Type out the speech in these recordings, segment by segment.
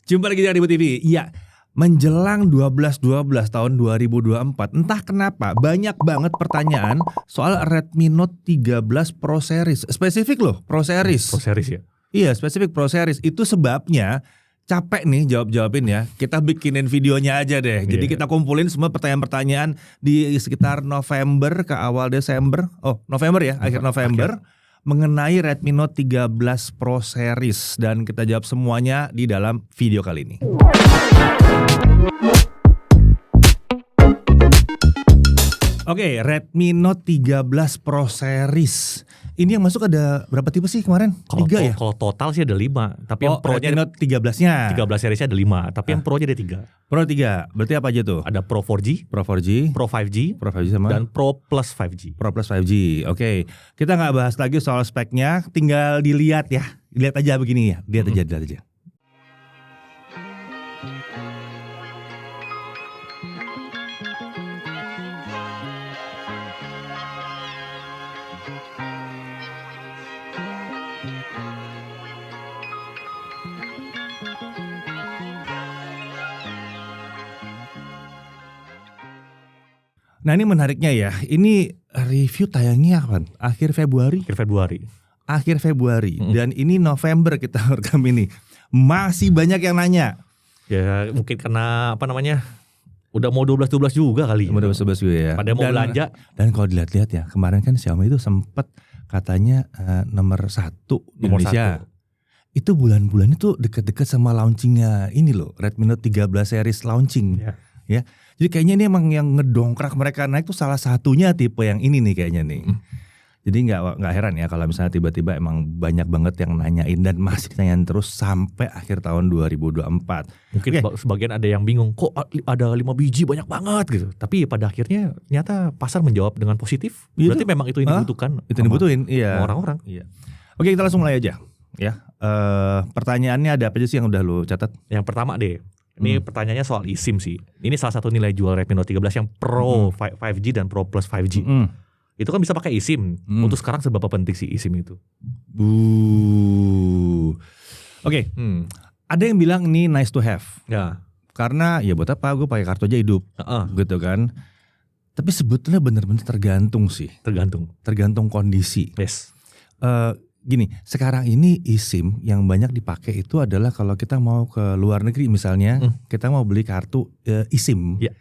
Jumpa lagi di Aribo TV. Iya, menjelang 12/12 tahun 2024, entah kenapa banyak banget pertanyaan soal Redmi Note 13 Pro Series. Spesifik loh, Pro Series. Pro Series ya? Iya, spesifik Pro Series. Itu sebabnya capek nih jawab-jawabin ya. Kita bikinin videonya aja deh. Jadi kita kumpulin semua pertanyaan-pertanyaan di sekitar November ke awal Desember. Oh, November ya, akhir November. Mengenai Redmi Note 13 Pro Series. Dan kita jawab semuanya di dalam video kali ini. Oke, Redmi Note 13 Pro Series. Ini yang masuk ada berapa tipe sih kemarin? 3 ya? Kalau total sih ada 5. Tapi yang Pro-nya Redmi Note 13-nya 13 seriesnya ada 5. Tapi yang Pro-nya ada 3. Pro 3, berarti apa aja tuh? Ada Pro 4G, Pro 4G, Pro 5G, Pro 5G sama dan Pro Plus 5G. Pro Plus 5G. Oke, kita nggak bahas lagi soal speknya, tinggal dilihat ya. Lihat aja begini ya, lihat aja. Nah ini menariknya ya, ini review tayangnya kapan? Akhir Februari. Dan ini November kita rekam ini. Masih banyak yang nanya. Ya mungkin karena udah mau 12-12 juga kali. Udah 12 juga ya. Pada mau belanja. Dan kalau dilihat-lihat ya, kemarin kan Xiaomi itu sempat katanya nomor 1 di Indonesia. Itu bulan-bulan itu deket-deket sama launchingnya ini loh, Redmi Note 13 series launching. Ya. Jadi kayaknya ini emang yang ngedongkrak mereka naik tuh salah satunya tipe yang ini nih kayaknya nih. Jadi nggak heran ya kalau misalnya tiba-tiba emang banyak banget yang nanyain dan masih nanyain terus sampai akhir tahun 2024. Mungkin sebagian ada yang bingung, kok ada 5 biji banyak banget gitu. Tapi pada akhirnya ternyata pasar menjawab dengan positif. Berarti memang itu yang dibutuhkan. Itu dibutuhin, iya. Orang-orang. Iya. Oke, kita langsung mulai aja. Ya, pertanyaannya ada apa aja sih yang udah lu catat? Yang pertama deh. Ini pertanyaannya soal eSIM sih. Ini salah satu nilai jual Redmi Note 13 yang Pro 5G dan Pro Plus 5G. Itu kan bisa pakai eSIM. Untuk sekarang seberapa penting sih eSIM itu? Oke. Ada yang bilang ini nice to have. Ya. Karena ya buat apa, gue pakai kartu aja hidup. Gitu kan. Tapi sebetulnya benar-benar tergantung sih. Tergantung kondisi. Yes. Gini, sekarang ini eSIM yang banyak dipakai itu adalah kalau kita mau ke luar negeri misalnya, kita mau beli kartu eSIM. Yeah.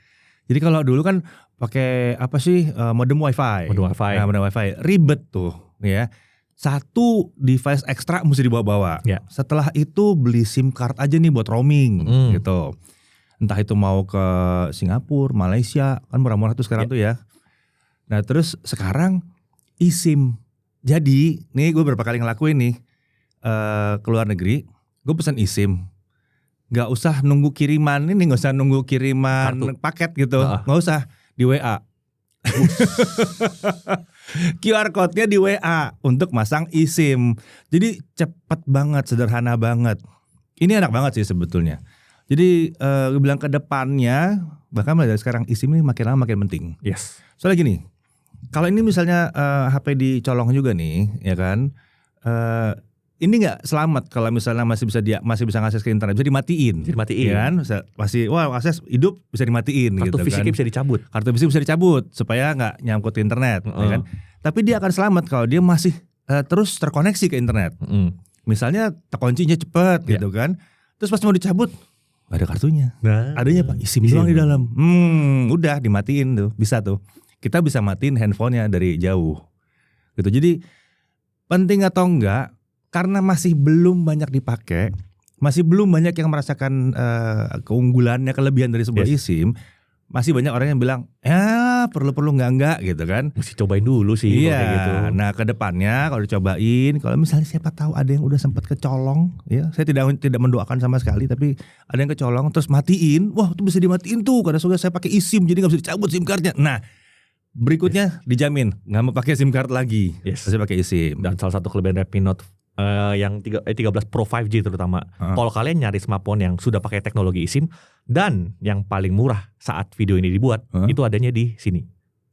Jadi kalau dulu kan pakai apa sih modem WiFi. Nah, modem WiFi ribet tuh, ya. Satu device ekstra mesti dibawa-bawa. Yeah. Setelah itu beli SIM card aja nih buat roaming, gitu. Entah itu mau ke Singapura, Malaysia, kan murah-murah tuh sekarang tuh ya. Nah terus sekarang eSIM. Jadi, nih gue berapa kali ngelakuin nih ke luar negeri, gue pesan eSIM, nggak usah nunggu kiriman ini, nggak usah nunggu kiriman kartu, paket gitu, nggak usah di WA, QR code-nya di WA untuk masang eSIM, jadi cepet banget, sederhana banget. Ini enak banget sih sebetulnya. Jadi gue bilang ke depannya, bahkan mulai dari sekarang eSIM ini makin lama makin penting. Yes. Soalnya gini. Kalau ini misalnya HP dicolong juga nih, ya kan, ini nggak selamat kalau misalnya masih bisa ngakses ke internet, bisa dimatiin, ya kan, masih akses hidup bisa dimatiin, kartu gitu fisiknya kan. bisa dicabut, kartu fisik bisa dicabut supaya nggak nyangkut ke internet, ya kan. Tapi dia akan selamat kalau dia masih terus terkoneksi ke internet. Misalnya kuncinya cepet, gitu kan, terus pas mau dicabut nggak ada kartunya, adanya apa, eSIM doang di dalam, udah dimatiin tuh, bisa tuh. Kita bisa matiin handphonenya dari jauh gitu. Jadi penting atau enggak, karena masih belum banyak dipakai, masih belum banyak yang merasakan keunggulannya, kelebihan dari sebuah eSIM. Masih banyak orang yang bilang perlu enggak gitu kan. Mesti cobain dulu sih. Iya gitu. Nah ke depannya kalau dicobain, kalau misalnya siapa tahu ada yang udah sempat kecolong, ya saya tidak mendoakan sama sekali, tapi ada yang kecolong terus matiin, wah itu bisa dimatiin tuh karena sudah saya pakai eSIM jadi nggak bisa dicabut SIM cardnya. Nah berikutnya dijamin nggak mau pakai SIM card lagi, saya pakai eSIM. Dan salah satu kelebihan Redmi Note yang 13 Pro 5G terutama, kalau kalian nyari smartphone yang sudah pakai teknologi eSIM dan yang paling murah saat video ini dibuat, itu adanya di sini.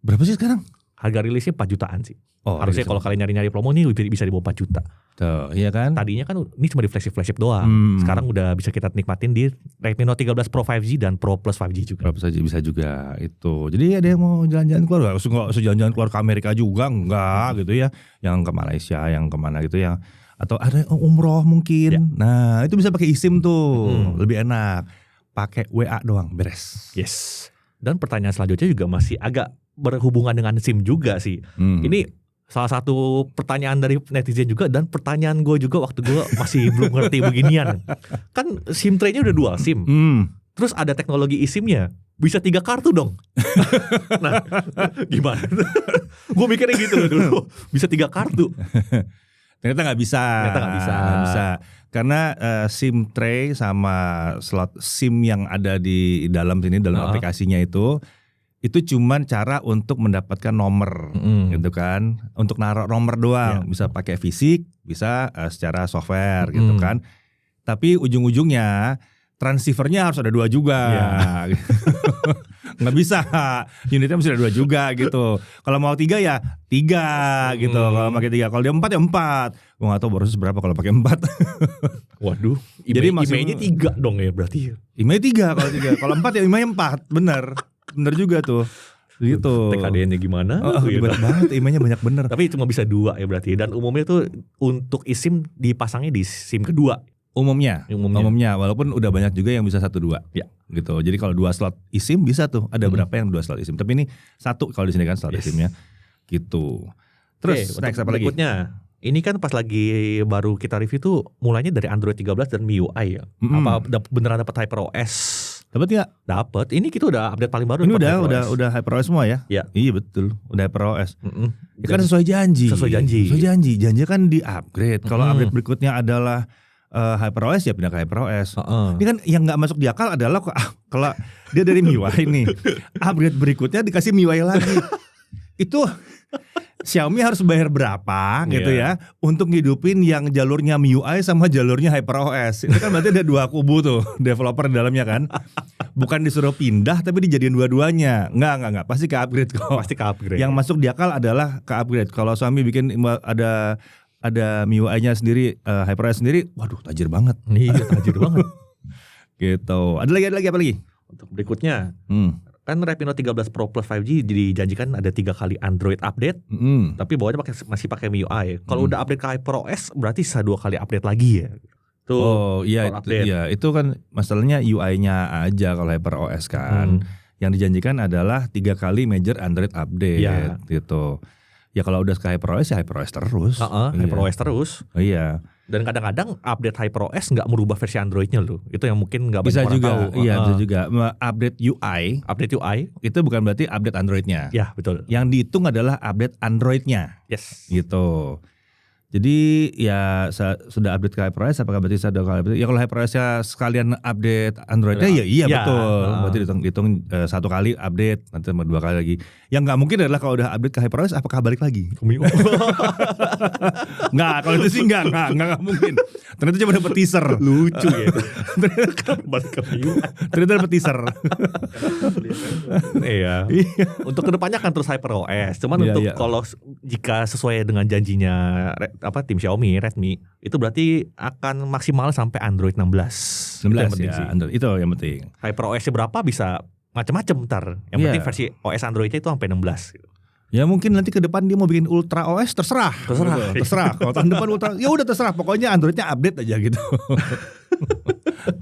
Berapa sih sekarang? Harga rilisnya 4 jutaan sih. Harusnya rilis. kalau kalian nyari-nyari promo nih bisa di bawah 4 juta. Tuh, iya kan? Tadinya kan ini cuma di flagship doang. Sekarang udah bisa kita nikmatin di Redmi Note 13 Pro 5G dan Pro Plus 5G juga. Berapa saja bisa juga itu. Jadi ada yang mau jalan-jalan keluar, nggak usah jalan-jalan keluar ke Amerika juga, enggak gitu ya. Yang ke Malaysia, yang kemana gitu ya. Atau ada yang umroh mungkin. Ya. Nah itu bisa pakai eSIM tuh, lebih enak. Pakai WA doang, beres. Yes. Dan pertanyaan selanjutnya juga masih agak berhubungan dengan SIM juga sih. Ini salah satu pertanyaan dari netizen juga, dan pertanyaan gue juga waktu gue masih belum ngerti beginian. Kan SIM tray-nya udah dual SIM. Terus ada teknologi eSIM-nya, bisa 3 kartu dong. Nah, gimana? Gue mikirnya gitu loh dulu, bisa 3 kartu. Ternyata nggak bisa. Nggak bisa. Karena SIM tray sama slot SIM yang ada di dalam sini, dalam aplikasinya itu cuman cara untuk mendapatkan nomor gitu kan, untuk naruh nomor doang. Bisa pakai fisik, bisa secara software gitu kan. Tapi ujung-ujungnya transceivernya harus ada 2 juga. Nggak bisa, unitnya mesti ada 2 juga gitu. Kalau mau 3 ya 3 gitu. Kalau pakai 3, kalau dia 4 ya 4. Gue nggak tahu borosnya berapa kalau pakai 4. Waduh, jadi IMEI-nya 3 dong ya berarti. IMEI 3 kalau 3, kalau 4 ya IMEI 4, bener juga tuh. Gitu. TKDN-nya gimana? Banyak banget, IMEI-nya banyak bener. Tapi cuma bisa 2 ya berarti. Dan umumnya tuh untuk eSIM dipasangnya di SIM kedua. Umumnya, walaupun udah banyak juga yang bisa 1 2. Ya, gitu. Jadi kalau 2 slot eSIM bisa tuh. Ada berapa yang 2 slot eSIM. Tapi ini 1 kalau di sini kan slot eSIM-nya. Gitu. Terus next apa lagi? Berikutnya, ini kan pas lagi baru kita review tuh mulainya dari Android 13 dan MIUI ya. Apa beneran dapat HyperOS? Dapat ya? Dapat. Ini kita udah update paling baru. Ini udah HyperOS semua ya? Iya betul. Udah HyperOS. Ya kan sesuai janji. Janji kan di upgrade. Kalau upgrade berikutnya adalah HyperOS ya pindah ke HyperOS. Ini kan yang nggak masuk di akal adalah kalau dia dari MIUI nih, upgrade berikutnya dikasih MIUI lagi. Itu Xiaomi harus bayar berapa gitu ya untuk ngidupin yang jalurnya MIUI sama jalurnya HyperOS. Itu kan berarti ada 2 kubu tuh developer di dalamnya kan. Bukan disuruh pindah tapi dijadiin dua-duanya. Enggak, pasti ke upgrade kok. Pasti ke upgrade. Yang masuk di akal adalah ke upgrade. Kalau Xiaomi bikin ada MIUI-nya sendiri, HyperOS sendiri, waduh tajir banget. Iya, tajir banget. Gitu. Ada lagi apa lagi? Untuk berikutnya, kan Redmi Note 13 Pro Plus 5G dijanjikan ada 3 kali Android update, tapi bawahnya masih pakai MIUI. Kalau udah update ke HyperOS, berarti bisa 2 kali update lagi ya. Tuh, itu kan masalahnya UI-nya aja kalau HyperOS kan. Yang dijanjikan adalah 3 kali major Android update gitu. Ya kalau udah ke HyperOS ya HyperOS terus. HyperOS terus. Iya. Dan kadang-kadang update HyperOS nggak merubah versi Androidnya loh. Itu yang mungkin nggak banyak orang tahu. Iya bisa juga. Update UI itu bukan berarti update Androidnya. Ya betul. Yang dihitung adalah update Androidnya. Yes. Gitu. Jadi ya sudah update ke HyperOS apakah berarti sudah kali update? Ya kalau HyperOS-nya sekalian update Androidnya iya betul. Berarti dihitung 1 kali update, nanti 2 kali lagi. Yang nggak mungkin adalah kalau udah update ke HyperOS apakah balik lagi? Nggak, kalau itu sih nggak mungkin. Ternyata cuma dapat teaser. Lucu ya. Balik ke MIUI. Ternyata dapat teaser. Iya. Untuk kedepannya kan terus HyperOS. Cuman untuk kalau jika sesuai dengan janjinya tim Xiaomi, Redmi, itu berarti akan maksimal sampai Android 16. 16 ya, Android itu yang penting. HyperOS-nya berapa bisa macam-macam ntar. Yang penting versi OS Android-nya itu sampai 16 gitu. Ya mungkin nanti ke depan dia mau bikin Ultra OS terserah. Kalau tahun depan Ultra ya udah terserah, pokoknya Androidnya update aja gitu.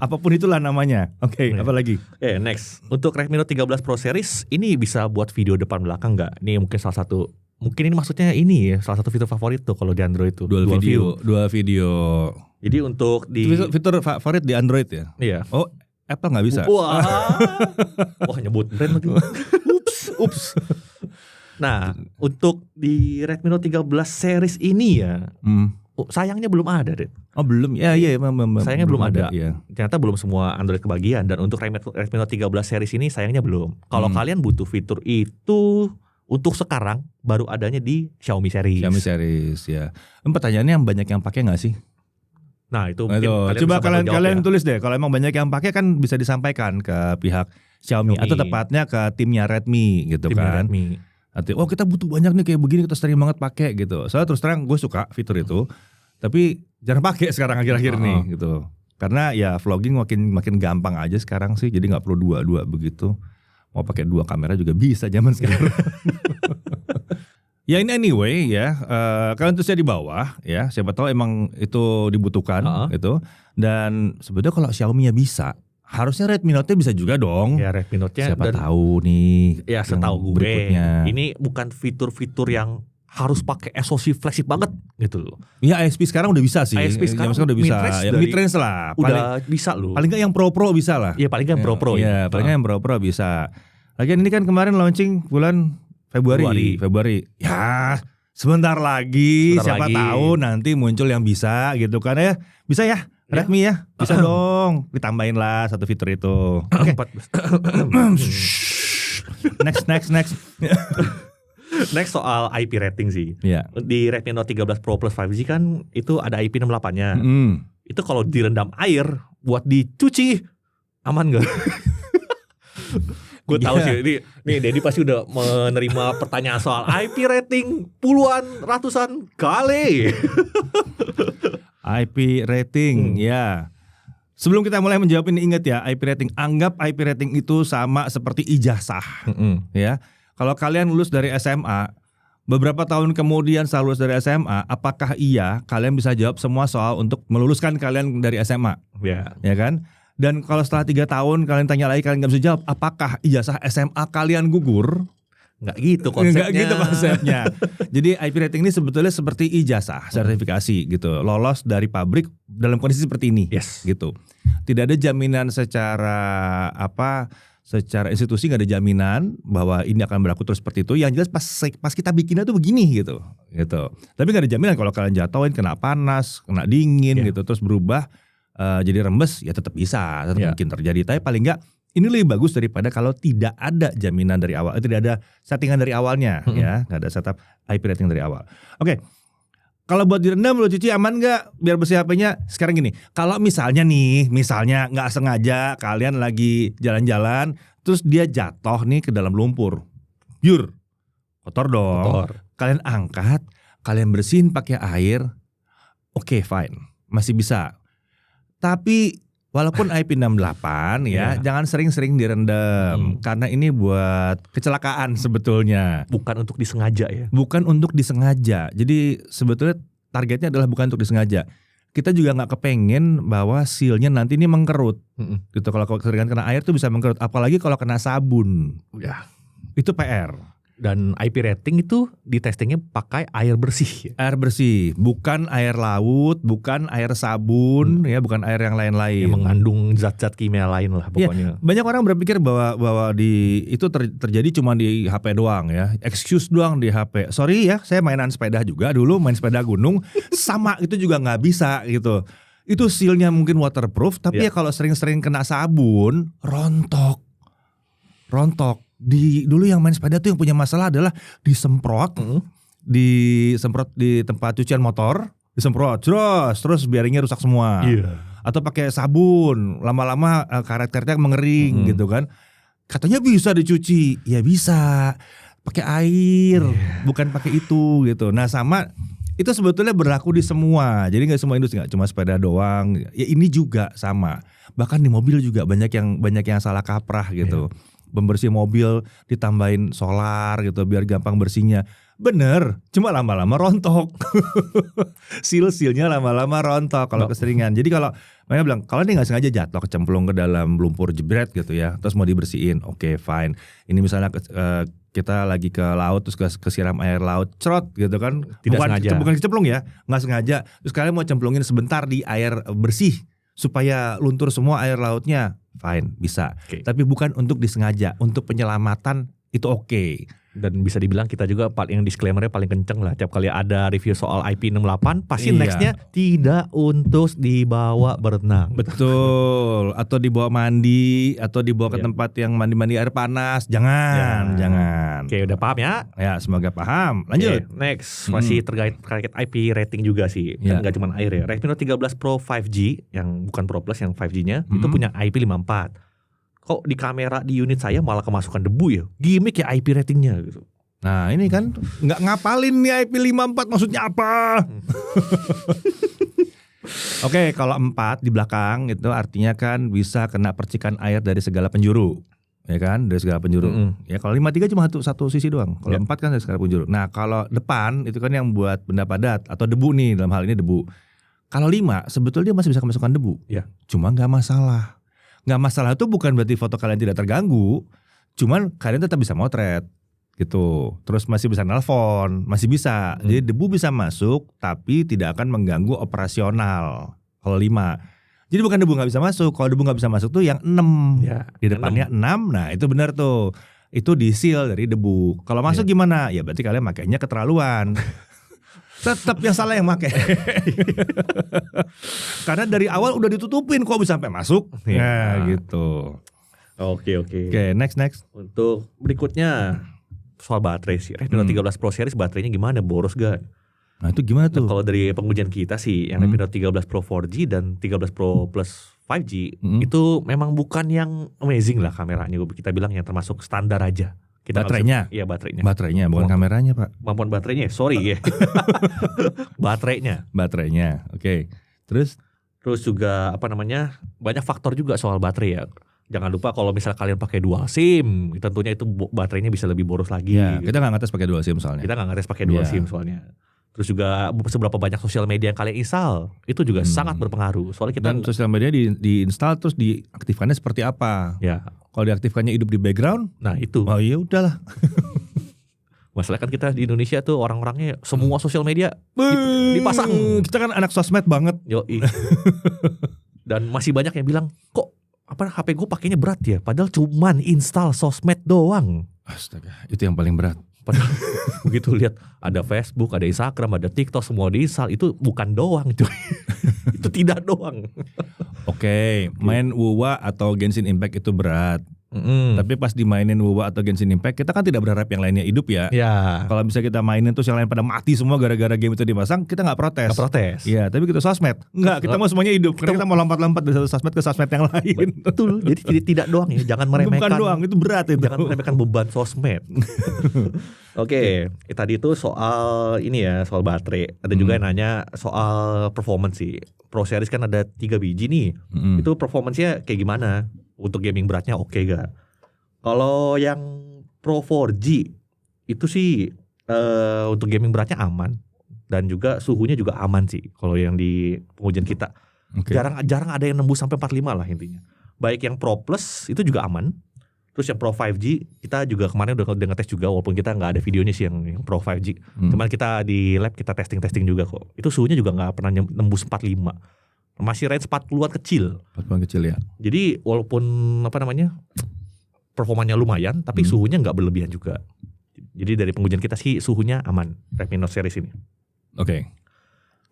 Apapun itulah namanya. Oke, apa lagi? Next. Untuk Redmi Note 13 Pro series ini bisa buat video depan belakang nggak? Ini mungkin salah satu. Mungkin ini maksudnya ini ya salah satu fitur favorit tuh kalau di Android tuh. Dual video. Jadi untuk di fitur favorit di Android ya? Iya. Oh, Apple nggak bisa. Wah nyebut brand lagi. Ups. Nah, untuk di Redmi Note 13 series ini ya, sayangnya belum ada, Ded. Oh belum, ya sayangnya belum ada. Ya. Ternyata belum semua Android kebagian, dan untuk Redmi Note 13 series ini sayangnya belum. Kalau kalian butuh fitur itu, untuk sekarang baru adanya di Xiaomi series. Ya. Pertanyaannya yang banyak yang pakai nggak sih? Nah itu coba kalian tulis deh. Kalau emang banyak yang pakai kan bisa disampaikan ke pihak Xiaomi. Atau tepatnya ke timnya Redmi gitu kan. Artinya, kita butuh banyak nih kayak begini, kita sering banget pakai gitu. Soalnya terus terang gue suka fitur itu, tapi jarang pakai sekarang akhir-akhir nih gitu. Karena ya vlogging makin gampang aja sekarang sih, jadi nggak perlu dua begitu. Mau pakai 2 kamera juga bisa zaman sekarang. Ya ini anyway ya, kalian terusnya di bawah ya, siapa tahu emang itu dibutuhkan gitu. Dan sebetulnya kalau Xiaomi ya bisa. Harusnya Redmi Note bisa juga dong. Ya Redmi Note-nya siapa tahu nih. Ya setahu gue berikutnya. ini bukan fitur-fitur yang harus pakai SoC flagship banget gitu loh. Iya ISP sekarang udah bisa sih. ISP sekarang udah bisa. Ya, mid-range lah. Udah bisa loh. Paling nggak yang Pro bisa lah. Iya paling nggak Pro ya. Paling nggak yang Pro bisa. Lagian ini kan kemarin launching bulan Februari. Ya sebentar lagi. Siapa tahu nanti muncul yang bisa gitu kan ya. Bisa ya. Redmi ya, bisa dong, ditambahin lah 1 fitur itu. Oke. Next. Next soal IP rating sih. Yeah. Di Redmi Note 13 Pro Plus 5G kan itu ada IP68-nya. Itu kalau direndam air buat dicuci aman gak? Gue tahu sih nih Dedi pasti udah menerima pertanyaan soal IP rating puluhan ratusan kali. IP rating ya. Sebelum kita mulai menjawab ini ingat ya, IP rating, anggap IP rating itu sama seperti ijazah. Ya. Kalau kalian lulus dari SMA, beberapa tahun kemudian setelah lulus dari SMA, apakah iya kalian bisa jawab semua soal untuk meluluskan kalian dari SMA? Ya kan? Dan kalau setelah 3 tahun kalian tanya lagi, kalian gak bisa jawab, apakah ijazah SMA kalian gugur? Nggak gitu konsepnya. Jadi IP rating ini sebetulnya seperti ijazah, sertifikasi gitu. Lolos dari pabrik dalam kondisi seperti ini. Gitu. Tidak ada jaminan secara institusi, nggak ada jaminan bahwa ini akan berlaku terus seperti itu. Yang jelas pas kita bikinnya tuh begini gitu. Tapi nggak ada jaminan kalau kalian jatuhin kena panas, kena dingin gitu, terus berubah jadi rembes, ya tetap bisa, mungkin terjadi. Tapi paling nggak ini lebih bagus daripada kalau tidak ada jaminan dari awal, tidak ada settingan dari awalnya, ya, nggak ada setup IP rating dari awal. Oke, kalau buat direndam lo cuci aman nggak? Biar bersih HP-nya. Sekarang gini, kalau misalnya nggak sengaja kalian lagi jalan-jalan, terus dia jatuh nih ke dalam lumpur, kotor dong. Kalian angkat, kalian bersihin pakai air, oke, fine, masih bisa. Tapi walaupun IP68 ya, jangan sering-sering direndam karena ini buat kecelakaan sebetulnya. Bukan untuk disengaja ya. Bukan untuk disengaja. Jadi sebetulnya targetnya adalah bukan untuk disengaja. Kita juga nggak kepengen bahwa sealnya nanti ini mengkerut. Gitu, kalau keseringan kena air tuh bisa mengkerut. Apalagi kalau kena sabun. Ya. Itu PR. Dan IP rating itu di testingnya pakai air bersih. Air bersih, bukan air laut, bukan air sabun, ya, bukan air yang lain-lain. Yang mengandung zat-zat kimia lain lah pokoknya. Ya, banyak orang berpikir bahwa itu terjadi cuma di HP doang ya, excuse doang di HP. Sorry ya, saya mainan sepeda juga dulu, main sepeda gunung, sama itu juga nggak bisa gitu. Itu sealnya mungkin waterproof, tapi ya kalau sering-sering kena sabun, rontok. Dulu yang main sepeda tuh yang punya masalah adalah disemprot di tempat cucian motor, disemprot terus bearingnya rusak semua. Atau pakai sabun, lama-lama karetnya mengering gitu kan. Katanya bisa dicuci, ya bisa. Pakai air, bukan pakai itu gitu. Nah, sama itu sebetulnya berlaku di semua. Jadi nggak semua industri, nggak cuma sepeda doang. Ya ini juga sama. Bahkan di mobil juga banyak yang salah kaprah gitu. Pembersih mobil ditambahin solar gitu biar gampang bersihnya. Bener, cuma lama-lama rontok. Seal-sealnya lama-lama rontok kalau keseringan. Jadi kalau mereka bilang, kalau dia gak sengaja jatuh kecemplung ke dalam lumpur jebret gitu ya, terus mau dibersihin, oke, fine. Ini misalnya kita lagi ke laut terus kesiram air laut, cerot gitu kan. Bukan kecemplung ya, gak sengaja. Terus kalian mau cemplungin sebentar di air bersih supaya luntur semua air lautnya, fine, bisa. Tapi bukan untuk disengaja, untuk penyelamatan itu oke. Dan bisa dibilang kita juga yang disclaimer-nya paling kenceng lah. Tiap kali ada review soal IP68 pasti nextnya tidak untuk dibawa berenang. Betul. Atau dibawa mandi, atau dibawa ke tempat yang mandi-mandi air panas. Jangan. Oke, udah paham ya? Ya, semoga paham. Lanjut. Next, masih terkait IP rating juga sih. Kan gak cuma air ya. Redmi Note 13 Pro 5G yang bukan Pro Plus, yang 5G-nya itu punya IP54. Kok di kamera di unit saya malah kemasukan debu ya? Gimik ya IP ratingnya gitu. Nah ini kan nggak ngapalin nih IP54 maksudnya apa. Oke, kalau 4 di belakang itu artinya kan bisa kena percikan air dari segala penjuru. Ya kan, dari segala penjuru. Ya kalau 53 cuma satu sisi doang. Kalau 4 kan dari segala penjuru. Nah, kalau depan itu kan yang buat benda padat atau debu nih, dalam hal ini debu. Kalau 5 sebetulnya dia masih bisa kemasukan debu. Ya. Cuma nggak masalah. Nggak masalah itu bukan berarti foto kalian tidak terganggu. Cuman kalian tetap bisa motret gitu. Terus masih bisa nelpon, masih bisa. Jadi debu bisa masuk tapi tidak akan mengganggu operasional. Kalau 5. Jadi bukan debu nggak bisa masuk. Kalau debu nggak bisa masuk tuh yang 6. Ya, Di depannya 6. Nah, itu benar tuh. Itu di seal dari debu. Kalau masuk gimana? Ya berarti kalian makainya keterlaluan. Tetap yang salah yang pakai. Karena dari awal udah ditutupin kok bisa sampai masuk. Ya gitu. Oke. Next. Untuk berikutnya soal baterai sih. Redmi Note 13 Pro series baterainya gimana? Boros gak? Nah itu gimana tuh? Kalau dari pengujian kita sih yang Redmi Note 13 Pro 4G dan 13 Pro Plus 5G itu memang bukan yang amazing lah kameranya. Kita bilang yang termasuk standar aja. Baterainya? Iya baterainya. Baterainya bukan kameranya Pak. Kemampuan baterainya, sorry ya. Baterainya. Oke. Terus juga banyak faktor juga soal baterai ya. Jangan lupa kalau misalnya kalian pakai dual SIM, tentunya itu baterainya bisa lebih boros lagi. Ya, kita nggak ngetes pakai dual SIM soalnya. Kita nggak ngetes pakai dual SIM soalnya. Terus juga seberapa banyak sosial media yang kalian install itu juga sangat berpengaruh. Soalnya kita sosial media diinstal terus diaktifkannya seperti apa? Ya. Kalau diaktifkannya hidup di background, nah itu. Oh iya udahlah. Masalah kan kita di Indonesia tuh orang-orangnya semua sosial media dipasang. Kita kan anak sosmed banget. Yoi. Dan masih banyak yang bilang kok HP gue pakainya berat ya, padahal cuman install sosmed doang. Astaga, itu yang paling berat. Padahal begitu lihat ada Facebook, ada Instagram, ada TikTok semua diinstal, itu bukan doang cuy. Itu tidak doang. Oke, main WoW atau Genshin Impact itu berat. Tapi pas dimainin WoW atau Genshin Impact kita kan tidak berharap yang lainnya hidup ya. Kalau bisa kita mainin terus yang lain pada mati semua gara-gara game itu dipasang, kita nggak protes. Iya, tapi kita sosmed enggak, kita mau semuanya hidup. Karena kita mau lompat-lompat dari satu sosmed ke sosmed yang lain. Betul. Jadi tidak doang ya, jangan meremehkan. Bukan doang, itu berat itu. Jangan meremehkan beban sosmed. Oke, tadi itu soal ini ya, soal baterai. Ada juga yang nanya soal performance sih. Pro series kan ada 3 biji nih. Itu performance-nya kayak gimana? Untuk gaming beratnya oke gak? Kalau yang Pro 4G itu sih untuk gaming beratnya aman. Dan juga suhunya juga aman sih. Kalau yang di pengujian kita jarang ada yang nembus sampai 45 lah intinya. Baik yang Pro Plus itu juga aman. Terus yang Pro 5G kita juga kemarin udah ngetes juga, walaupun kita nggak ada videonya sih yang Pro 5G. Cuman kita di lab kita testing juga kok. Itu suhunya juga nggak pernah nembus 45. Masih range 40-an kecil. 40-an kecil ya. Jadi walaupun performanya lumayan, tapi suhunya nggak berlebihan juga. Jadi dari pengujian kita sih suhunya aman Redmi Note series ini. Oke.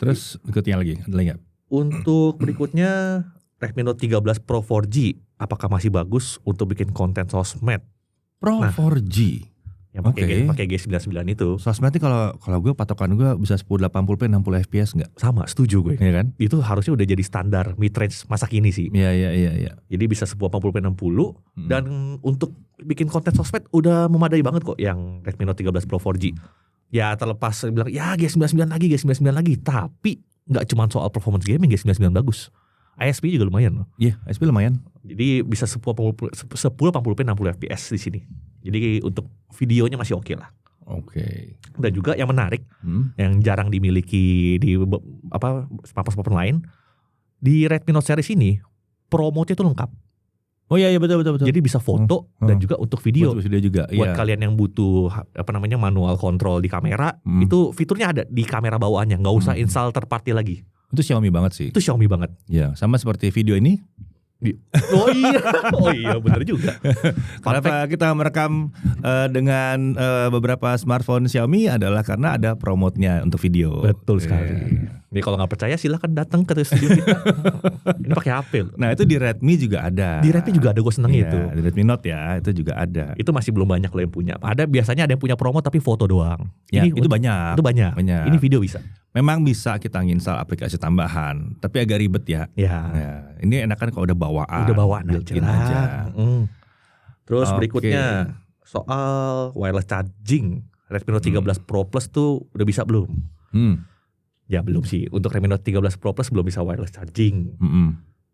Terus berikutnya lagi, ada lagi nggak? Untuk berikutnya Redmi Note 13 Pro 4G, apakah masih bagus untuk bikin konten sosmed? Pro 4G. Yang pakai G99 itu. Sosmed ini kalau gue patokan gue bisa 1080p 60 fps enggak? Sama, setuju gue. Iya kan? Itu harusnya udah jadi standar mid-range masa kini sih. Iya. Jadi bisa 1080p 60 dan untuk bikin konten sosmed udah memadai banget kok yang Redmi Note 13 Pro 4G. Ya terlepas bilang ya G99 lagi, tapi nggak cuma soal performance gaming, G99 bagus. ISP juga lumayan loh. Iya, ISP lumayan. Jadi bisa 1080p 60 fps di sini. Jadi untuk videonya masih oke lah. Oke. Dan juga yang menarik, yang jarang dimiliki di smartphone lain, di Redmi Note series ini promonya itu lengkap. Oh iya betul. Jadi bisa foto dan juga untuk video. Buat video juga. Buat kalian yang butuh manual control di kamera, itu fiturnya ada di kamera bawaannya, nggak usah install third party lagi. Itu Xiaomi banget sih. Itu Xiaomi banget. Ya, sama seperti video ini. Oh iya benar juga. Kenapa kita merekam dengan beberapa smartphone Xiaomi adalah karena ada promote-nya untuk video. Betul sekali. Ini kalau nggak percaya silahkan datang ke studio kita. Ini pakai HP loh. Nah itu di Redmi juga ada. Di Redmi juga ada, gue seneng itu. Di Redmi Note ya itu juga ada. Itu masih belum banyak loh yang punya. Biasanya ada yang punya promo tapi foto doang. Ya, itu banyak. Itu banyak. Ini video bisa. Memang bisa kita nginstal aplikasi tambahan, tapi agak ribet ya. Ya. Ini enakan kalau udah bawaan. Udah bawaan aja. Terus berikutnya soal wireless charging Redmi Note 13 Pro Plus tuh udah bisa belum? Ya belum sih. Untuk Redmi Note 13 Pro Plus belum bisa wireless charging.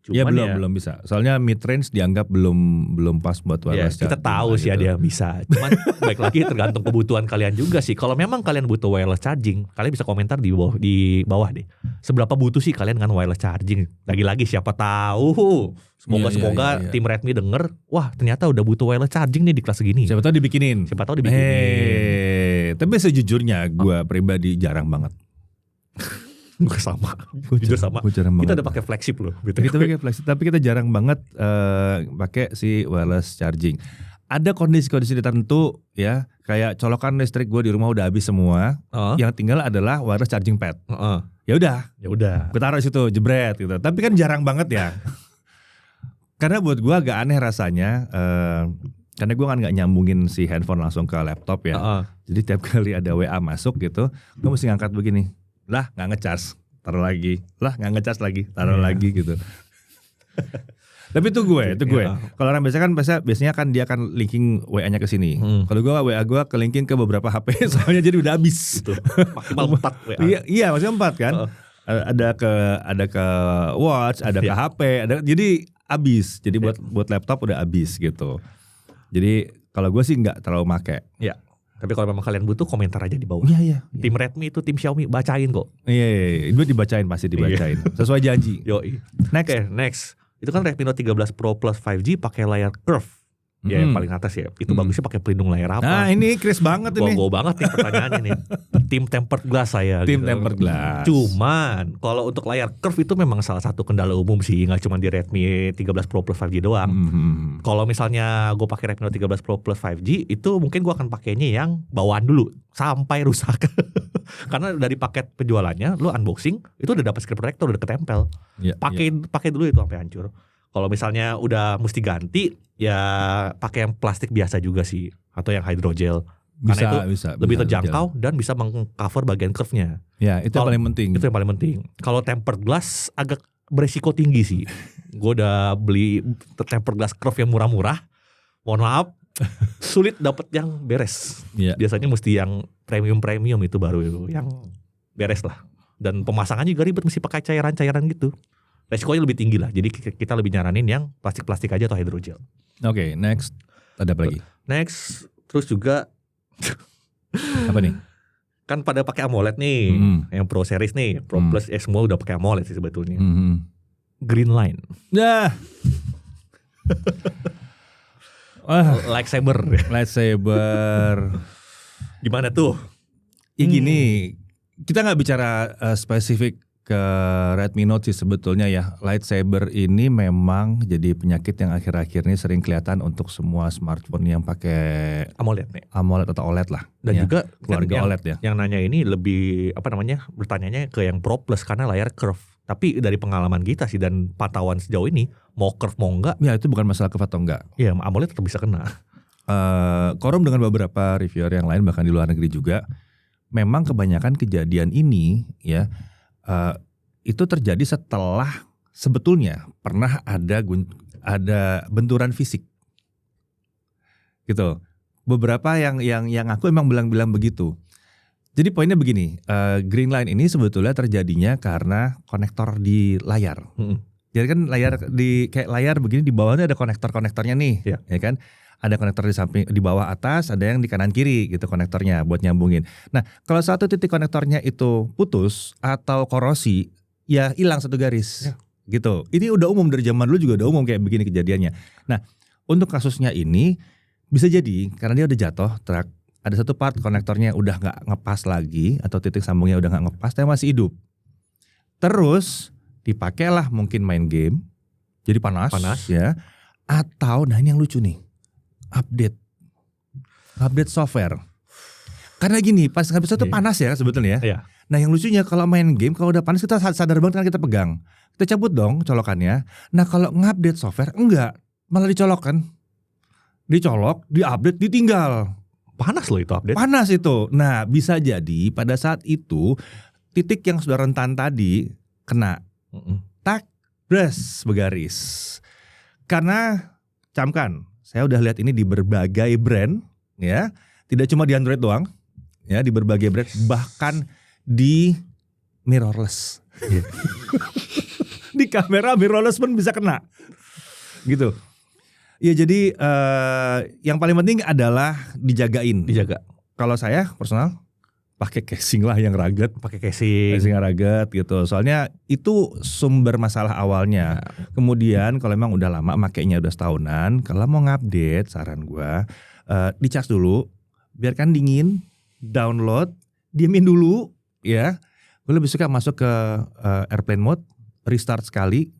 Ya belum bisa. Soalnya mid range dianggap belum pas buat wireless charging. Kita tahu sih ada yang bisa. Cuman baik lagi tergantung kebutuhan kalian juga sih. Kalau memang kalian butuh wireless charging, kalian bisa komentar di bawah deh. Seberapa butuh sih kalian dengan wireless charging? Lagi-lagi siapa tahu. Semoga tim Redmi denger, wah ternyata udah butuh wireless charging nih di kelas segini. Siapa tahu dibikinin. Tapi sejujurnya gue pribadi jarang banget. Gue sama, jujur sama. Kita udah pakai flagship loh. Kita pakai flagship, tapi kita jarang banget pakai si wireless charging. Ada kondisi-kondisi tertentu ya, kayak colokan listrik gue di rumah udah habis semua. Yang tinggal adalah wireless charging pad. Ya udah, gue taruh situ jebret gitu. Tapi kan jarang banget ya. Karena buat gue agak aneh rasanya. Karena gue kan gak nyambungin si handphone langsung ke laptop ya. Jadi tiap kali ada WA masuk gitu, gue mesti ngangkat begini. Lah gak ngecas, taruh lagi. Lah gak ngecas lagi, taruh lagi gitu. Tapi itu gue. Kalau orang biasanya kan dia akan linking WA-nya ke sini. Kalau gue WA gue ke linking ke beberapa HP soalnya jadi udah habis. Maksimal 4 WA. Iya maksimal 4 kan. Ada ke watch, ada ke HP, jadi habis. Jadi buat laptop udah habis gitu. Jadi kalau gue sih nggak terlalu make. Iya. Tapi kalau memang kalian butuh, komentar aja di bawah. Iya. Tim Redmi itu tim Xiaomi, bacain kok. Iya. Itu pasti dibacain. Sesuai janji. Yoi. Next. Itu kan Redmi Note 13 Pro Plus 5G pakai layar curve. Ya yang paling atas ya. Itu bagusnya pakai pelindung layar apa? Nah ini Chris banget ini. Go banget nih pertanyaannya nih. Tim tempered glass saya. Tim tempered glass. Cuman kalau untuk layar curve itu memang salah satu kendala umum sih. Gak cuma di Redmi 13 Pro Plus 5G doang. Kalau misalnya gue pakai Redmi Note 13 Pro Plus 5G, itu mungkin gue akan pakainya yang bawaan dulu sampai rusak. Karena dari paket penjualannya, lu unboxing itu udah dapat screen protector, udah ketempel. Pakai dulu itu sampai hancur. Kalau misalnya udah mesti ganti, ya pakai yang plastik biasa juga sih, atau yang hydrogel. Karena itu lebih terjangkau dan bisa mengcover bagian curve-nya. Ya, itu yang paling penting. Itu yang paling penting. Kalau tempered glass agak beresiko tinggi sih. Gue udah beli tempered glass curve yang murah-murah. Mohon maaf, sulit dapat yang beres. Biasanya mesti yang premium itu baru yang beres lah. Dan pemasangannya juga ribet, mesti pakai cairan-cairan gitu. Resikonya lebih tinggi lah. Jadi kita lebih nyaranin yang plastik-plastik aja atau hydrogel. Oke, next. Ada apa lagi? Next, terus juga apa nih? Kan pada pakai AMOLED nih. Yang Pro Series nih, Pro Plus semua udah pakai AMOLED sih sebetulnya. Green line. Ya. Lightsaber. Gimana tuh? Ya gini, kita nggak bicara spesifik ke Redmi Note sih sebetulnya ya. Lightsaber ini memang jadi penyakit yang akhir-akhir ini sering kelihatan untuk semua smartphone yang pakai AMOLED nih. AMOLED atau OLED lah. Dan ya, juga keluarga kan OLED ya. Yang nanya ini lebih bertanyanya ke yang Pro Plus karena layar curve. Tapi dari pengalaman kita sih dan pantauan sejauh ini, mau curve mau enggak, ya itu bukan masalah curve atau enggak. Ya AMOLED tetap bisa kena. Korum dengan beberapa reviewer yang lain bahkan di luar negeri juga, memang kebanyakan kejadian ini ya itu terjadi setelah sebetulnya pernah ada benturan fisik, gitu. Beberapa yang aku emang bilang begitu. Jadi poinnya begini, green line ini sebetulnya terjadinya karena konektor di layar. Jadi kan kayak layar begini di bawahnya ada konektornya nih, ya kan? Ada konektor di samping, di bawah atas, ada yang di kanan kiri gitu konektornya buat nyambungin. Nah, kalau satu titik konektornya itu putus atau korosi, ya hilang satu garis, gitu. Ini udah umum dari zaman dulu juga udah umum kayak begini kejadiannya. Nah, untuk kasusnya ini bisa jadi karena dia udah jatuh truk, ada satu part konektornya udah nggak ngepas lagi atau titik sambungnya udah nggak ngepas, tapi masih hidup. Terus dipakailah mungkin main game, jadi panas. Ya. Atau nah ini yang lucu nih. Update software. Karena gini, pas habis itu panas ya sebetulnya. Iya. Nah yang lucunya kalau main game kalau udah panas kita sadar banget kan kita pegang. Kita cabut dong colokannya. Nah kalau ngupdate software enggak, malah dicolok kan. Dicolok, diupdate, ditinggal. Panas loh itu update. Panas itu. Nah bisa jadi pada saat itu titik yang sudah rentan tadi kena. Tak, bres, begaris. Karena camkan. Saya udah lihat ini di berbagai brand, ya, tidak cuma di Android doang, ya di berbagai brand, bahkan di mirrorless. Di kamera mirrorless pun bisa kena. Gitu. Ya jadi yang paling penting adalah dijagain. Dijaga. Kalau saya personal pakai casing lah yang rugged, Pakai casing. yang rugged gitu. Soalnya itu sumber masalah awalnya. Kemudian kalau emang udah lama makainya udah setahunan, kalau mau ngupdate saran gua dicas dulu, biarkan dingin, download, diemin dulu ya. Gue lebih suka masuk ke airplane mode, restart sekali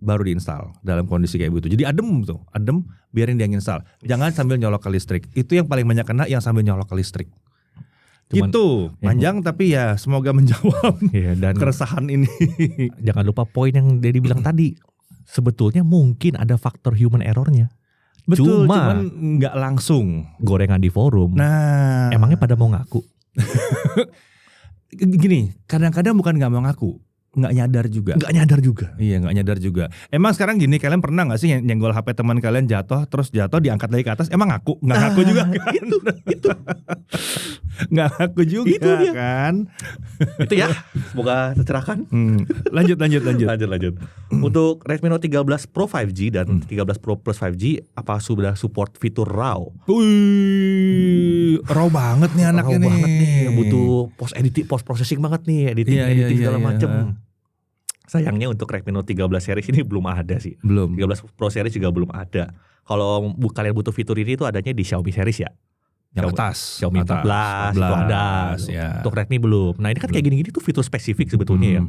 baru diinstal dalam kondisi kayak begitu. Jadi adem tuh, adem, biarin dia nginstal. Jangan sambil nyolok ke listrik. Itu yang paling banyak kena, yang sambil nyolok ke listrik. Cuman, gitu, panjang tapi ya semoga menjawab dan keresahan ini. Jangan lupa poin yang Dedi bilang tadi. Sebetulnya mungkin ada faktor human errornya. Betul, cuman nggak langsung. Gorengan di forum. Nah, Emangnya pada mau ngaku? Gini, kadang-kadang bukan nggak mau ngaku, nggak nyadar juga. Nggak nyadar juga. Iya, nggak nyadar juga. Emang sekarang gini, kalian pernah nggak sih nyenggol HP teman kalian jatuh, terus jatuh diangkat lagi ke atas? Emang ngaku? Nggak ngaku juga kan? Itu. Nggak ngaku juga Itu dia. kan? Itu ya. Semoga tercerahkan. Lanjut. Lanjut. Untuk Redmi Note 13 Pro 5G dan 13 Pro Plus 5G, apa sudah support fitur RAW? Wih, raw banget nih anaknya RAW nih. banget nih. Butuh post processing banget nih, editing segala macem. Sayangnya untuk Redmi Note 13 series ini belum ada sih. Belum. 13 Pro series juga belum ada. Kalau kalian butuh fitur ini itu adanya di Xiaomi series ya. Yang atas. Xiaomi 14 itu ada. Ya. Untuk Redmi belum. Nah ini kan kayak gini-gini tuh fitur spesifik sebetulnya ya.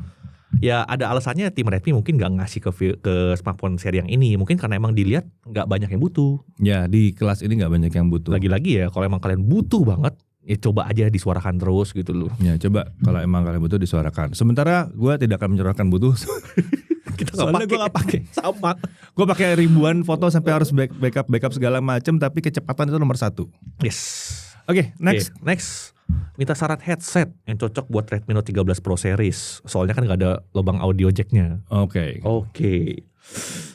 Ya ada alasannya tim Redmi mungkin gak ngasih ke smartphone seri yang ini. Mungkin karena emang dilihat gak banyak yang butuh. Ya di kelas ini gak banyak yang butuh. Lagi-lagi ya kalau emang kalian butuh banget, ya coba aja disuarakan terus gitu loh. Ya coba kalau emang kalian butuh disuarakan. Sementara gue tidak akan menyuarakan butuh. Soalnya gue gak pakai. Sama. Gue pakai ribuan foto sampai harus backup segala macam, tapi kecepatan itu nomor 1. Yes. Oke, next. Next. Minta saran headset yang cocok buat Redmi Note 13 Pro series. Soalnya kan gak ada lubang audio jacknya. Oke.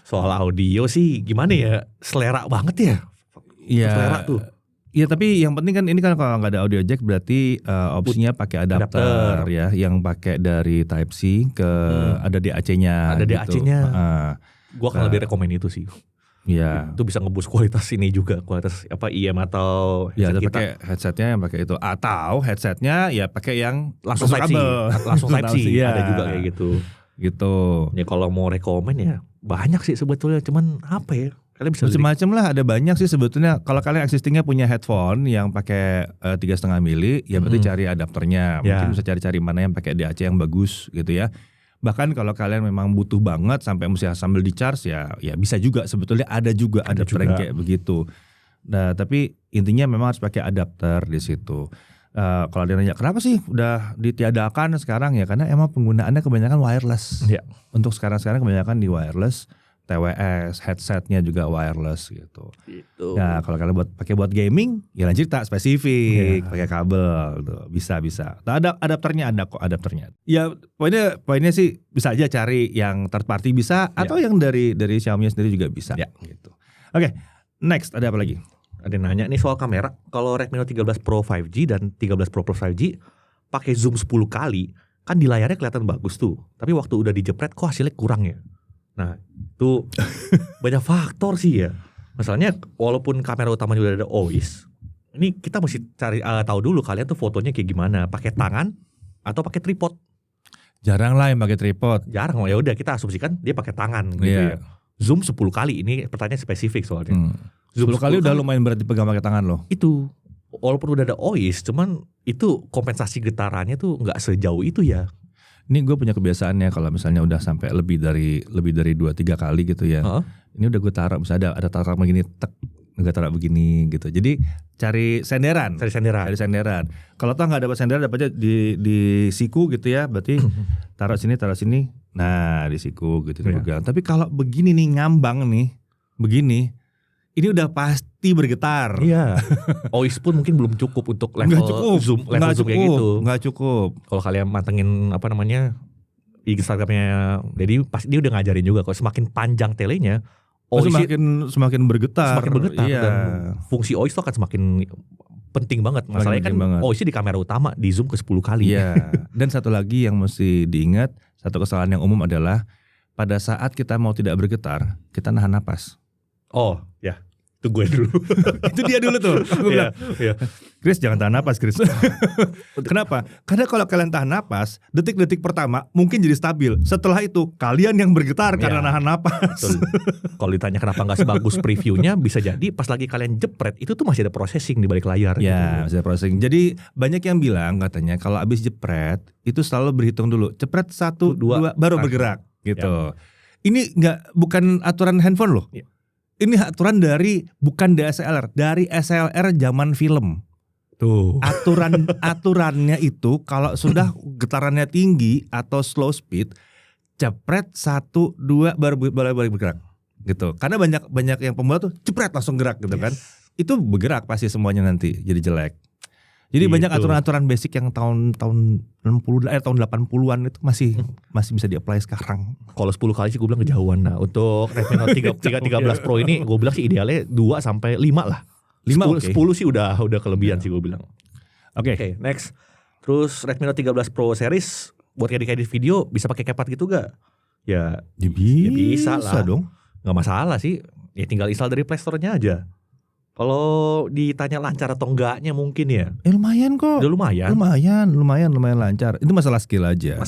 Soal audio sih gimana ya? Selera banget ya. Iya. Selera tuh. Iya tapi yang penting kan ini kan kalau nggak ada audio jack berarti opsinya pakai adapter ya, yang pakai dari Type C ke ada DAC-nya. Ada gitu. DAC-nya. Gua akan lebih rekomen itu sih. Iya. Itu bisa ngeboost kualitas ini juga, kualitas apa IM atau ya headset ada pakai headsetnya yang pakai itu, atau headsetnya ya pakai yang langsung Type C. Langsung Type C. Ya. Ada juga kayak gitu. Gitu. Ya kalau mau rekomen ya banyak sih sebetulnya, cuman apa ya? Kalian bisa macam-macam lah, ada banyak sih sebetulnya. Kalau kalian existingnya punya headphone yang pakai 3,5 mili, ya berarti cari adapternya. Mungkin bisa cari-cari mana yang pakai DAC yang bagus gitu ya. Bahkan kalau kalian memang butuh banget sampai mesti sambil di charge ya bisa juga sebetulnya, ada adapter yang kayak begitu. Nah, tapi intinya memang harus pakai adapter di situ. Kalau dia nanya kenapa sih udah ditiadakan sekarang, ya karena emang penggunaannya kebanyakan wireless. Ya. Untuk sekarang kebanyakan di wireless. TWS, headsetnya juga wireless gitu. Nah kalau kalian pakai buat gaming, ya lain cerita spesifik, pakai kabel, tuh. bisa. Nah, adapternya ada kok adapternya. Ya poinnya sih bisa aja cari yang third party bisa, atau yang dari Xiaomi sendiri juga bisa. Gitu. Oke, next ada apa lagi? Ada yang nanya nih soal kamera. Kalau Redmi Note 13 Pro 5G dan 13 Pro Plus 5G pakai zoom 10 kali, kan di layarnya kelihatan bagus tuh. Tapi waktu udah dijepret kok hasilnya kurang ya. Nah itu banyak faktor sih ya. Misalnya walaupun kamera utamanya udah ada OIS, ini kita mesti cari tahu dulu kalian tuh fotonya kayak gimana, pakai tangan atau pakai tripod. Jarang lah yang pakai tripod. Jarang, ya udah kita asumsikan dia pakai tangan gitu ya. Zoom 10 kali, ini pertanyaan spesifik soalnya. Zoom 10 kali udah lumayan berat dipegang pakai tangan loh. Itu walaupun udah ada OIS, cuman itu kompensasi getarannya tuh nggak sejauh itu ya. Ini gue punya kebiasaannya kalau misalnya udah sampai lebih dari 2-3 kali gitu ya. Ini udah gue taruh, misalnya ada taruh begini, gue taruh begini gitu. Jadi cari senderan. Kalau toh nggak dapat senderan, dapatnya di siku gitu ya. Berarti taruh sini. Nah di siku gitu dipegang. Tapi kalau begini nih ngambang nih, begini. Ini udah pasti bergetar. Iya. OIS pun mungkin belum cukup untuk level zoom kayak gitu. Nggak cukup. Kalau kalian mantengin Instagramnya, jadi pasti dia udah ngajarin juga kalau semakin panjang telenya, semakin bergetar. Iya. Dan fungsi OIS itu akan semakin penting banget. Masalahnya kan banget. OIS di kamera utama di zoom ke 10 kali. Iya. Dan satu lagi yang mesti diingat, satu kesalahan yang umum adalah pada saat kita mau tidak bergetar, kita nahan napas. Oh, ya. Itu gue dulu. Itu dia dulu tuh. Aku bilang, Chris jangan tahan napas, Chris. Kenapa? Karena kalau kalian tahan napas, detik-detik pertama mungkin jadi stabil. Setelah itu kalian yang bergetar karena nahan napas. Kalau ditanya kenapa nggak sebagus previewnya, bisa jadi pas lagi kalian jepret itu tuh masih ada processing di balik layar. Ya, masih ada processing. Jadi banyak yang bilang katanya kalau abis jepret itu selalu berhitung dulu. Jepret 1, 2 baru bergerak gitu. Ini bukan aturan handphone loh. Ini aturan bukan DSLR, dari SLR zaman film. Tuh. Aturannya itu kalau sudah getarannya tinggi atau slow speed, jepret 1, 2 baru bergerak gitu. Karena banyak yang pemula tuh jepret langsung gerak gitu kan. Itu bergerak pasti semuanya nanti jadi jelek. Jadi banyak aturan-aturan basic yang tahun 60 tahun 80-an itu masih bisa di-apply sekarang. Kalau 10 kali sih gue bilang kejauhan. Nah, untuk Redmi Note 13 Pro ini gue bilang sih idealnya 2 sampai 5 lah. 10 sih udah kelebihan sih gue bilang. Oke, next. Terus Redmi Note 13 Pro series buat edit video bisa pakai CapCut gitu gak? Ya bisa lah dong. Gak masalah sih. Ya tinggal install dari Play Store-nya aja. Kalau ditanya lancar atau enggaknya mungkin ya. Lumayan kok. Udah lumayan. Lumayan lancar. Itu masalah skill aja.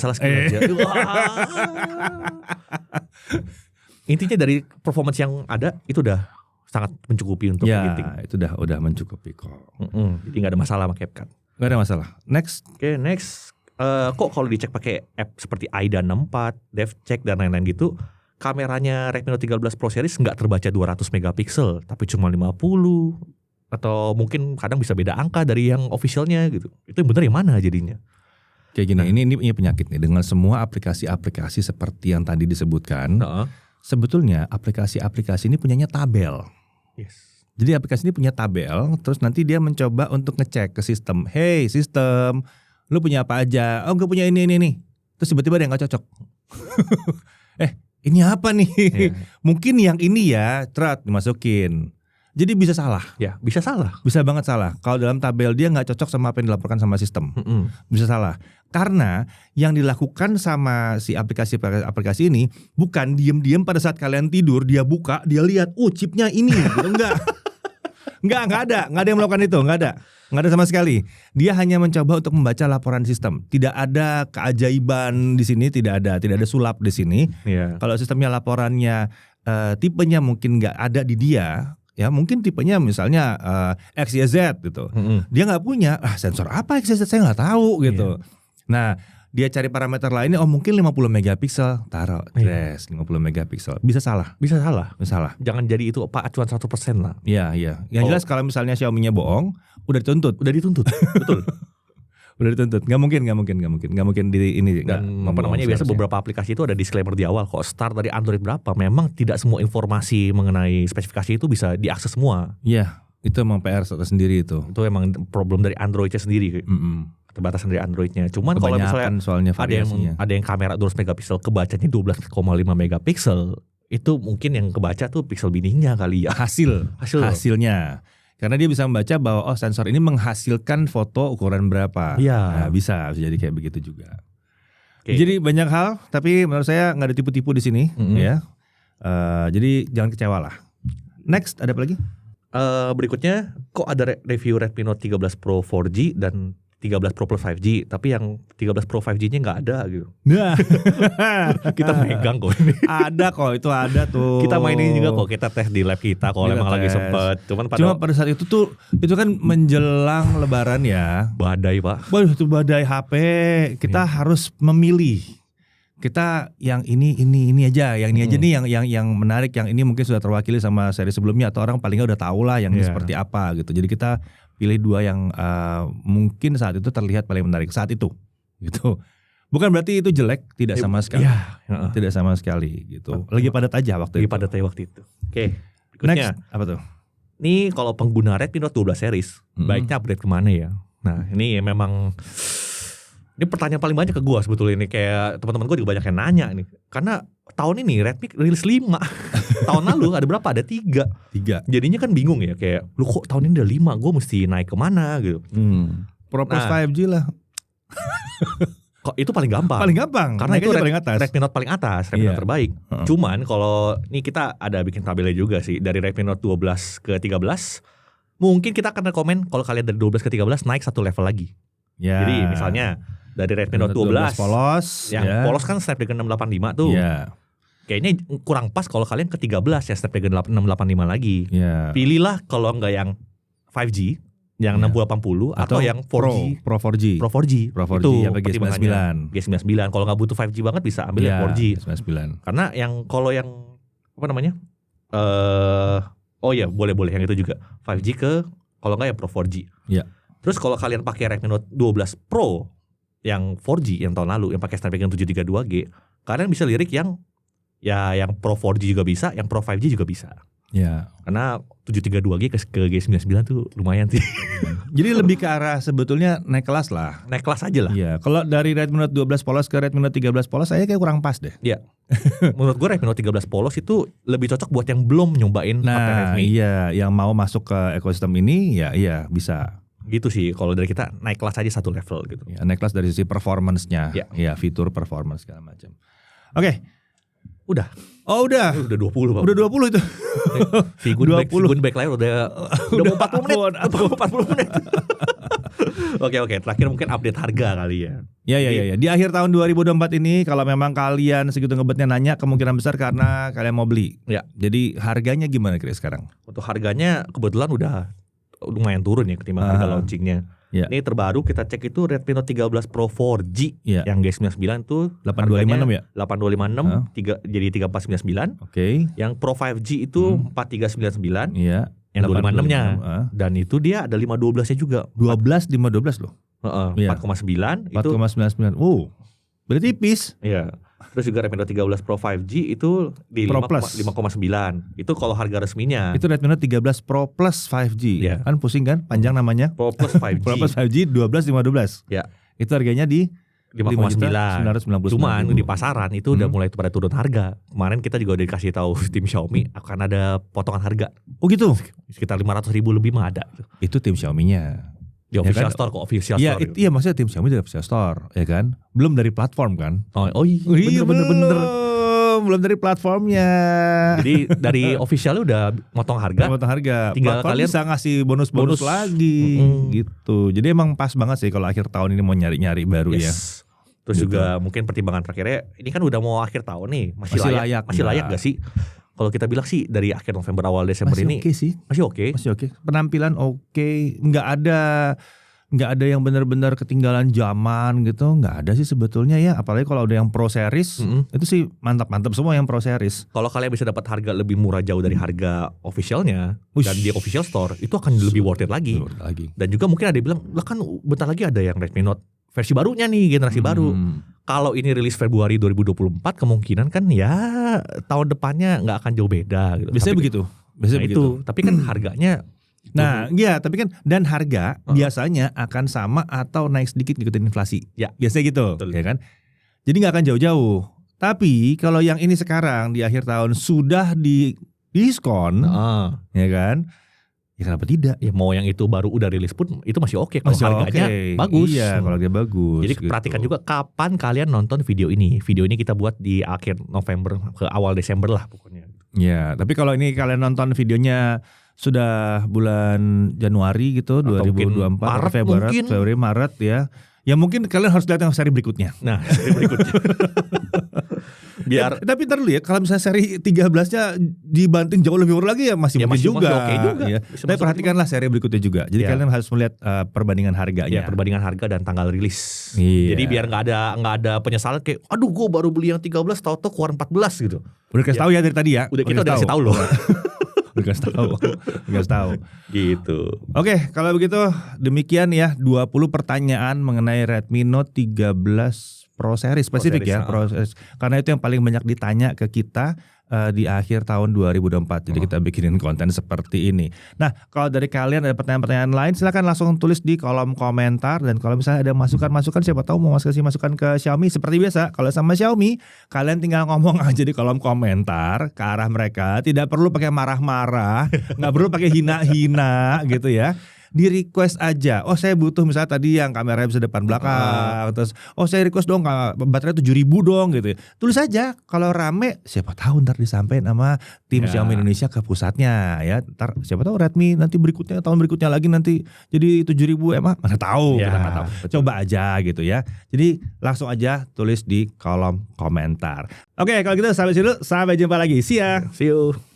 Intinya dari performance yang ada itu udah sangat mencukupi untuk editing. Ya, itu udah mencukupi kok. Jadi nggak ada masalah sama CapCut. Nggak ada masalah. Next. Oke, next. Kok kalau dicek pakai app seperti AIDA 64, DevCheck dan lain-lain gitu, kameranya Redmi Note 13 Pro series nggak terbaca 200 megapiksel, tapi cuma 50 atau mungkin kadang bisa beda angka dari yang officialnya gitu. Itu yang benar yang mana jadinya? Kayak gini, ini penyakit nih dengan semua aplikasi-aplikasi seperti yang tadi disebutkan. Sebetulnya aplikasi-aplikasi ini punyanya tabel. Yes. Jadi aplikasi ini punya tabel, terus nanti dia mencoba untuk ngecek ke sistem. Hey sistem, lu punya apa aja? Oh gue punya ini. Terus tiba-tiba ada yang gak cocok. Ini apa nih? Mungkin yang ini ya, dimasukin. Jadi bisa salah. Ya, bisa salah. Bisa banget salah. Kalau dalam tabel dia nggak cocok sama apa yang dilaporkan sama sistem. Bisa salah. Karena yang dilakukan sama si aplikasi ini bukan diem-diem pada saat kalian tidur dia buka, dia lihat, chipnya ini. Enggak. Enggak ada yang melakukan itu, enggak ada sama sekali. Dia hanya mencoba untuk membaca laporan sistem. Tidak ada keajaiban di sini, tidak ada sulap di sini. Kalau sistemnya laporannya tipenya mungkin enggak ada di dia, ya mungkin tipenya misalnya XYZ gitu. Dia enggak punya, sensor apa XYZ saya enggak tahu gitu. Nah, dia cari parameter lainnya, mungkin 50 megapiksel, taruh 50 megapiksel. Bisa salah. Jangan jadi itu acuan 100% lah. Iya. Yang jelas kalau misalnya Xiaomi-nya bohong, udah dituntut. Betul. Udah dituntut. Gak mungkin di ini. Dan biasa beberapa aplikasi itu ada disclaimer di awal. Kok start dari Android berapa, memang tidak semua informasi mengenai spesifikasi itu bisa diakses semua. Iya, itu emang PR sendiri itu. Itu emang problem dari Androidnya sendiri. Keterbatasan dari Androidnya. Cuman kalau misalnya ada yang kamera 200 megapiksel kebacanya 12,5 megapiksel, itu mungkin yang kebaca tuh pixel biningnya kali ya. Hasilnya. Karena dia bisa membaca bahwa sensor ini menghasilkan foto ukuran berapa. Nah, bisa jadi kayak begitu juga. Jadi banyak hal, tapi menurut saya nggak ada tipu-tipu di sini ya. Jadi jangan kecewa lah. Next, ada apa lagi? Berikutnya, kok ada review Redmi Note 13 Pro 4G dan 13 Pro Plus 5G, tapi yang 13 Pro 5G-nya nggak ada gitu. Nah, kita megang kok ini. Ada kok, itu ada tuh. Kita mainin juga kok, kita tes di lab kita kalau emang lagi sempet. Cuma pada saat itu tuh, itu kan menjelang Lebaran ya. Badai Pak. Waduh, itu badai HP. Kita harus memilih. Kita yang ini aja, yang ini aja nih yang menarik, yang ini mungkin sudah terwakili sama seri sebelumnya atau orang palingnya udah tahu lah yang ini seperti apa gitu. Jadi kita pilih 2 yang mungkin saat itu terlihat paling menarik saat itu gitu. Bukan berarti itu jelek, tidak sama sekali. Tidak sama sekali gitu. Lagi padat aja waktu itu. Oke, berikutnya. Next, apa tuh? Nih kalau pengguna Redmi Note 12 series, baiknya upgrade kemana ya? Nah, ini memang Ini pertanyaan paling banyak ke gue sebetulnya ini. Kayak teman-teman gue juga banyak yang nanya nih. Karena tahun ini Redmi rilis 5. Tahun lalu ada berapa? Ada 3. Jadinya kan bingung ya. Kayak lu kok tahun ini ada 5, gue mesti naik kemana gitu. Propose 5G lah. Kok itu paling gampang. Karena itu paling atas. Redmi Note paling atas, Redmi Note terbaik. Cuman kalau ini kita ada bikin tabelnya juga sih. Dari Redmi Note 12 ke 13, mungkin kita akan rekomen kalau kalian dari 12 ke 13 naik satu level lagi. Ya. Jadi misalnya dari Redmi Note 12 polos, yang polos kan Snapdragon 685 tuh. Kayaknya kurang pas kalau kalian ke 13 ya Snapdragon 685 lagi. Pilihlah kalau enggak yang 5G, yang 6080 atau yang 4G. Pro 4G. Itu ya G99. G99. Kalau nggak butuh 5G banget bisa ambil yang 4G. G99. Karena yang kalau yang apa namanya? Boleh yang itu juga 5G ke kalau nggak ya Pro 4G. Terus kalau kalian pakai Redmi Note 12 Pro yang 4G yang tahun lalu yang pakai Snapdragon 732G, kalian bisa lirik yang Pro 4G juga bisa, yang Pro 5G juga bisa. Karena 732G ke G99 tuh lumayan sih. Jadi lebih ke arah sebetulnya naik kelas lah. Naik kelas aja lah. Kalau dari Redmi Note 12 polos ke Redmi Note 13 polos saya kayak kurang pas deh. Menurut gue Redmi Note 13 polos itu lebih cocok buat yang belum nyobain pakai Redmi. Yang mau masuk ke ekosistem ini bisa. Gitu sih, kalau dari kita naik kelas aja satu level gitu. Naik kelas dari sisi performance-nya, fitur performance segala macam. Oke. Udah. Oh udah. Udah 20 Bang. Udah 20 itu. Figun back layar udah 40 menit. 40 menit. Oke, terakhir mungkin update harga kali ya. Ya. Di akhir tahun 2024 ini kalau memang kalian segitu ngebetnya nanya, kemungkinan besar karena kalian mau beli. Jadi harganya gimana kira sekarang? Untuk harganya kebetulan udah lumayan turun ya ketimbang harga launchingnya. Ini terbaru kita cek itu Redmi Note 13 Pro 4G yang G99 tuh 8256 ya? 8256 jadi 3499. Yang Pro 5G itu 4399. Yang 256-nya. Dan itu dia ada 512-nya juga. 512 loh. 4,9 itu 4,99. Oh. Berarti tipis. Terus juga Redmi Note 13 Pro 5G itu di 5,9. Itu kalau harga resminya. Itu Redmi Note 13 Pro Plus 5G. Kan pusing kan? Panjang namanya. Pro Plus 5G. Pro Plus 5G 12 512. Itu harganya di 5,9. Cuman di pasaran itu udah mulai pada turun harga. Kemarin kita juga udah dikasih tahu tim Xiaomi akan ada potongan harga. Oh gitu. Sekitar 500.000 lebih mah ada. Itu tim Xiaomi-nya. Di official store kok, official store. Iya maksudnya tim Xiaomi dari official store, ya kan? Belum dari platform kan? Bener. Belum dari platformnya. Jadi dari officialnya udah motong harga. Tinggal platform kalian bisa ngasih bonus lagi gitu. Jadi emang pas banget sih kalau akhir tahun ini mau nyari-nyari baru ya. Terus juga mungkin pertimbangan terakhirnya, ini kan udah mau akhir tahun nih, masih layak gak sih? Kalau kita bilang sih dari akhir November awal Desember masih ini masih oke. Penampilan oke. Nggak ada yang benar-benar ketinggalan zaman gitu. Nggak ada sih sebetulnya ya. Apalagi kalau ada yang Pro Series itu sih mantap semua yang Pro Series. Kalau kalian bisa dapat harga lebih murah jauh dari harga officialnya dan di official store itu akan lebih worth it lagi. Dan juga mungkin ada yang bilang lah kan bentar lagi ada yang Redmi Note versi barunya nih, generasi baru. Kalau ini rilis Februari 2024 kemungkinan kan ya tahun depannya nggak akan jauh beda gitu. Biasanya begitu. Tapi kan harganya tapi kan dan harga biasanya akan sama atau naik sedikit ngikutin inflasi. Biasanya gitu, ya kan? Jadi nggak akan jauh-jauh. Tapi kalau yang ini sekarang di akhir tahun sudah di diskon, ya kan? Ya kenapa tidak? Ya mau yang itu baru udah rilis pun itu masih oke kalau harganya bagus. Iya, kalau dia bagus. Jadi perhatikan juga kapan kalian nonton video ini. Video ini kita buat di akhir November ke awal Desember lah pokoknya. Ya, tapi kalau ini kalian nonton videonya sudah bulan Januari gitu, atau 2024, Februari, Maret ya. Ya mungkin kalian harus lihat yang seri berikutnya. Nah, seri berikutnya. Tapi ntar dulu ya, kalau misalnya seri 13-nya dibanting jauh lebih murah lagi ya masih mungkin juga. Masih juga. Ya. Tapi perhatikanlah seri berikutnya juga. Jadi kalian harus melihat perbandingan harganya. Ya, perbandingan harga dan tanggal rilis. Jadi biar nggak ada penyesalan kayak, aduh gue baru beli yang 13 tau-tau keluar 14 gitu. Udah kasih tahu ya dari tadi ya. Kita udah kasih tahu loh. Udah kasih tahu. Gitu. Oke, kalau begitu demikian ya 20 pertanyaan mengenai Redmi Note 13 Pro Series spesifik Pro Series. Karena itu yang paling banyak ditanya ke kita di akhir tahun 2024. Jadi kita bikinin konten seperti ini. Nah, kalau dari kalian ada pertanyaan-pertanyaan lain, silakan langsung tulis di kolom komentar. Dan kalau misalnya ada masukan-masukan, siapa tahu mau kasih masukan ke Xiaomi. Seperti biasa, kalau sama Xiaomi, kalian tinggal ngomong aja di kolom komentar ke arah mereka. Tidak perlu pakai marah-marah, nggak perlu pakai hina-hina gitu ya. Di request aja. Oh, saya butuh misalnya tadi yang kameranya bisa depan belakang. Terus saya request dong baterai 7.000 dong gitu. Tulis aja. Kalau rame siapa tahu ntar disampaikan sama tim Xiaomi Indonesia ke pusatnya ya. Ntar siapa tahu Redmi nanti berikutnya tahun berikutnya lagi nanti jadi 7.000 emang mana tahu, kita nggak tahu. Coba aja gitu ya. Jadi langsung aja tulis di kolom komentar. Oke, kalau gitu sampai sini dulu. Sampai jumpa lagi. See ya. See you.